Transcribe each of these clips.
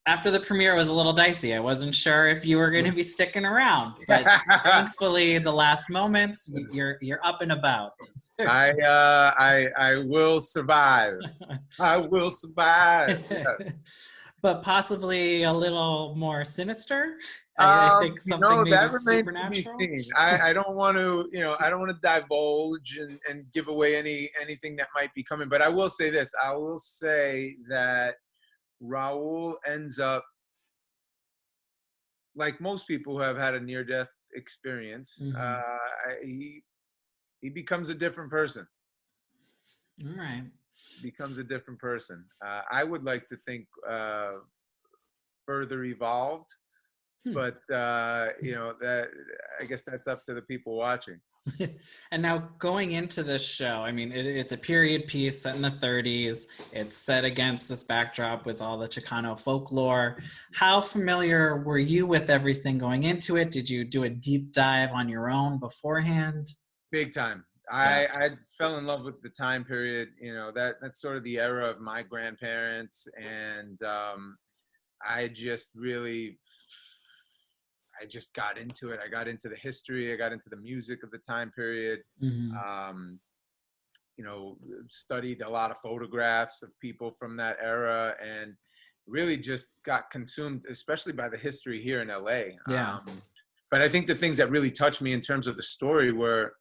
after the premiere, it was a little dicey. I wasn't sure if you were going to be sticking around, but thankfully, the last moments, you're up and about. I will survive. I will survive. Yes. But possibly a little more sinister. I think something maybe that remains supernatural. to be seen. I don't want to, I don't want to divulge and give away anything that might be coming. But I will say this. I will say that Raul ends up, like most people who have had a near-death experience, he becomes a different person. All right. Becomes a different person. I would like to think further evolved, but that I guess that's up to the people watching. And now going into this show, I mean, it's a period piece set in the 30s. It's set against this backdrop with all the Chicano folklore. How familiar were you with everything going into it? Did you do a deep dive on your own beforehand? Big time. Yeah. I fell in love with the time period. That's sort of the era of my grandparents, and I just got into it. I got into the history. I got into the music of the time period. Studied a lot of photographs of people from that era, and really just got consumed, especially by the history here in LA. Yeah. But I think the things that really touched me in terms of the story were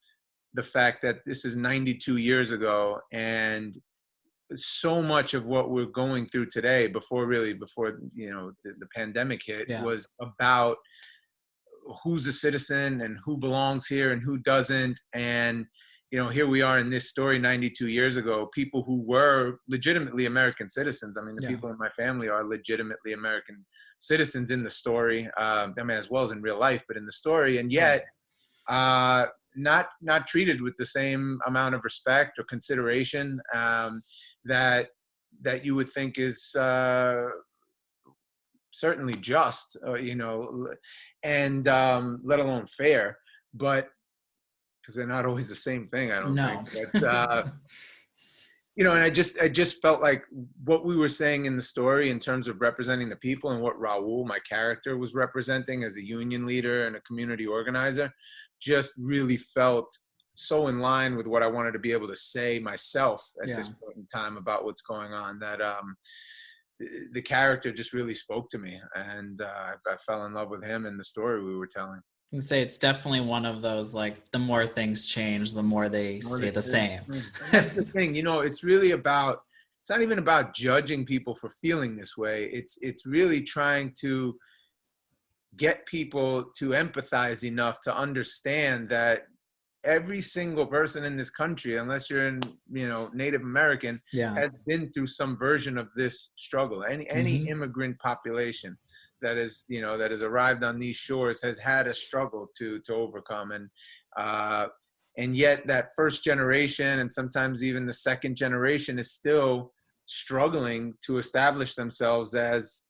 the fact that this is 92 years ago, and so much of what we're going through today, before the pandemic hit, was about who's a citizen and who belongs here and who doesn't. And here we are in this story 92 years ago, people who were legitimately American citizens. I mean, the people in my family are legitimately American citizens in the story. As well as in real life, but in the story, and yet not treated with the same amount of respect or consideration that you would think is certainly just, and let alone fair, but because they're not always the same thing, I don't think. But, and I just felt like what we were saying in the story in terms of representing the people, and what Raul, my character, was representing as a union leader and a community organizer, just really felt so in line with what I wanted to be able to say myself at this point in time about what's going on, that the character just really spoke to me, and I fell in love with him and the story we were telling. I would say it's definitely one of those, like, the more things change, the more they stay the same. That's the thing, it's really about, it's not even about judging people for feeling this way. It's really trying to get people to empathize enough to understand that every single person in this country, unless you're Native American, has been through some version of this struggle. Any immigrant population that has arrived on these shores has had a struggle to overcome, and yet that first generation, and sometimes even the second generation, is still struggling to establish themselves as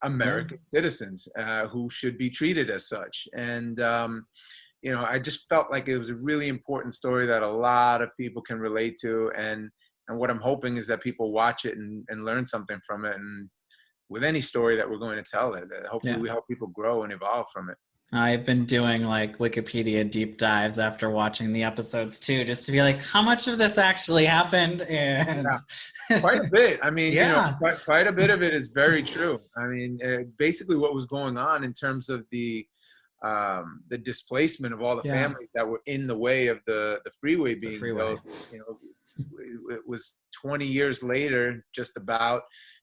American citizens who should be treated as such. And I just felt like it was a really important story that a lot of people can relate to, and what I'm hoping is that people watch it and learn something from it. And with any story that we're going to tell, that hopefully we help people grow and evolve from it. I've been doing like Wikipedia deep dives after watching the episodes too, just to be like, how much of this actually happened? And quite a bit. I mean, quite a bit of it is very true. I mean, basically what was going on in terms of the displacement of all the families that were in the way of the freeway being built. It was 20 years later, just about.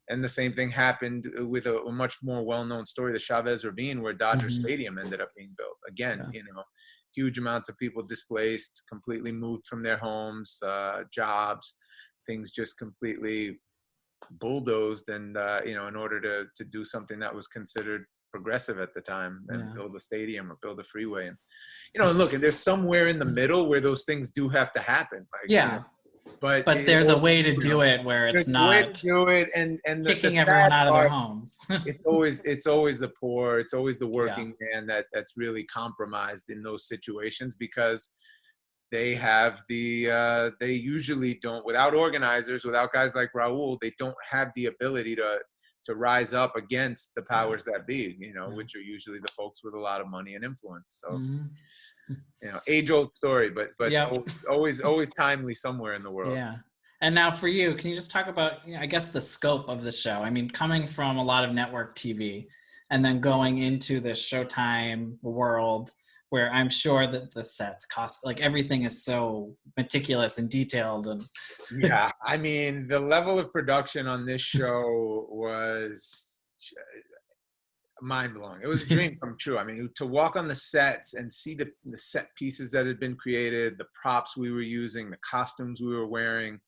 And the same thing happened with a much more well-known story, the Chavez Ravine, where Dodger Stadium ended up being built. Again, huge amounts of people displaced, completely moved from their homes, jobs, things just completely bulldozed, and in order to do something that was considered progressive at the time, and build a stadium or build a freeway. And look, and there's somewhere in the middle where those things do have to happen. But there's a way to do it where it's not do it and kicking everyone out of their homes. it's always the poor, it's always the working man that's really compromised in those situations, because they have they usually don't, without organizers, without guys like Raul, they don't have the ability to to rise up against the powers that be, which are usually the folks with a lot of money and influence. So, age old story, but Yep. always timely somewhere in the world. Yeah. And now for you, can you just talk about, I guess, the scope of the show? I mean, coming from a lot of network TV and then going into the Showtime world, where I'm sure that the sets cost, like everything is so meticulous and detailed. And yeah, I mean, the level of production on this show was mind-blowing. It was a dream come true. I mean, to walk on the sets and see the set pieces that had been created, the props we were using, the costumes we were wearing,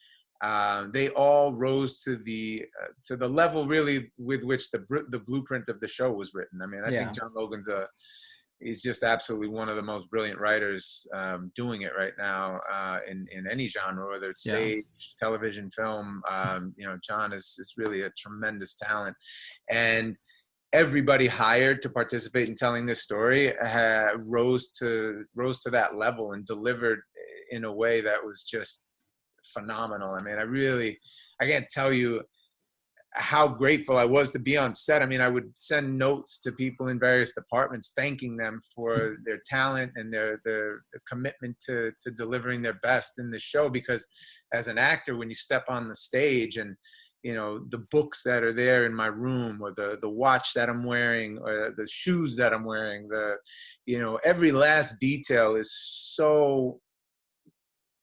they all rose to the level really with which the blueprint of the show was written. I mean, I think John Logan's he's just absolutely one of the most brilliant writers doing it right now in any genre, whether it's stage, television, film. John is really a tremendous talent, and everybody hired to participate in telling this story rose to that level and delivered in a way that was just phenomenal. I mean, I can't tell you how grateful I was to be on set. I mean, I would send notes to people in various departments thanking them for their talent and their commitment to delivering their best in the show, because as an actor, when you step on the stage and the books that are there in my room, or the watch that I'm wearing, or the shoes that I'm wearing, every last detail is so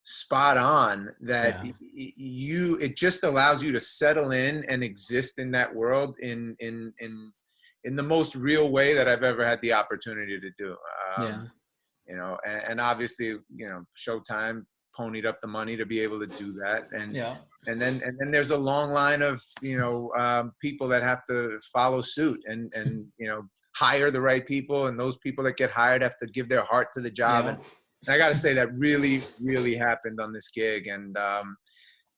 spot on that it just allows you to settle in and exist in that world in the most real way that I've ever had the opportunity to do. And obviously, Showtime ponied up the money to be able to do that. And then there's a long line of, people that have to follow suit and hire the right people. And those people that get hired have to give their heart to the job. And I got to say that really, really happened on this gig. And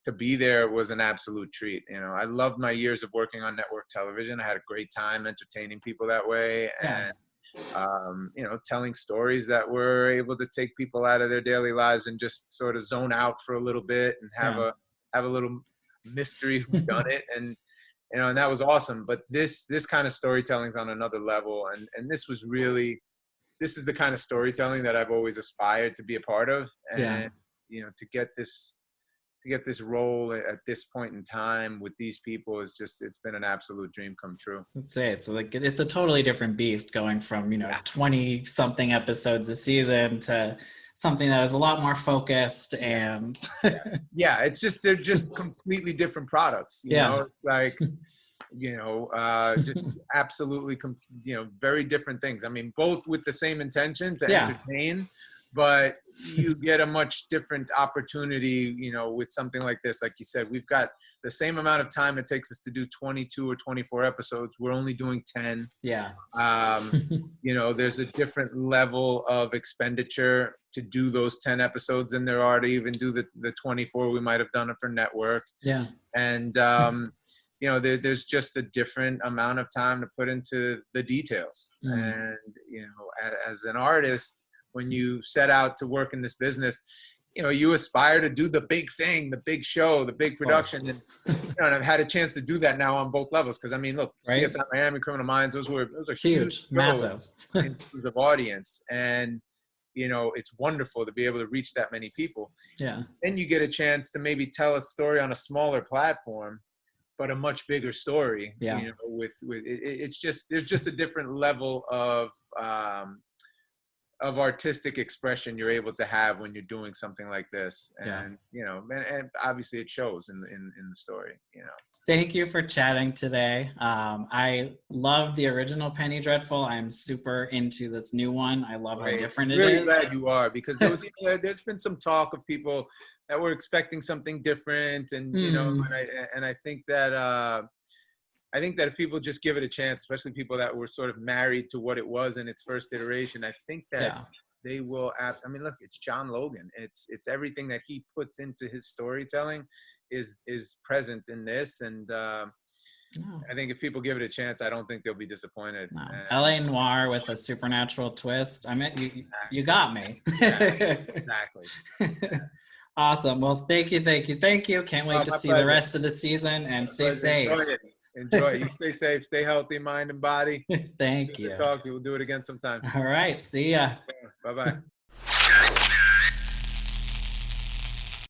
to be there was an absolute treat. I loved my years of working on network television. I had a great time entertaining people that way. And telling stories that were able to take people out of their daily lives and just sort of zone out for a little bit and have a little mystery who done it. And that was awesome. But this kind of storytelling is on another level. And this is the kind of storytelling that I've always aspired to be a part of. And to get this role at this point in time with these people it's been an absolute dream come true. Let's say it's like it's a totally different beast going from 20 something episodes a season to something that is a lot more focused and it's just they're just completely different products. Just absolutely very different things. I mean, both with the same intention to entertain, but you get a much different opportunity, with something like this. Like you said, we've got the same amount of time it takes us to do 22 or 24 episodes. We're only doing 10. There's a different level of expenditure to do those 10 episodes than there are to even do the 24 we might have done it for network. And there's just a different amount of time to put into the details. And as an artist, when you set out to work in this business, you aspire to do the big thing, the big show, the big production. And I've had a chance to do that now on both levels. Because I mean, look, CSI Miami, Criminal Minds, those are huge massive in terms of audience. And it's wonderful to be able to reach that many people. Then you get a chance to maybe tell a story on a smaller platform, but a much bigger story. With it's just there's just a different level of artistic expression you're able to have when you're doing something like this. And and obviously it shows in the story. Thank you for chatting today. I love the original Penny Dreadful. I'm super into this new one. I love how different it is. Really glad you are, because there's been some talk of people that were expecting something different, and and I think that if people just give it a chance, especially people that were sort of married to what it was in its first iteration, I think that they will. I mean, look, it's John Logan. It's everything that he puts into his storytelling is present in this, and I think if people give it a chance, I don't think they'll be disappointed. LA Noir with a supernatural twist. I mean, you got me. Exactly. Awesome. Well, thank you. Can't wait to see the rest of the season, and stay safe. Enjoy. You stay safe, stay healthy, mind and body. Thank Good you. to talk to you. We'll do it again sometime. All right. See ya. Bye bye.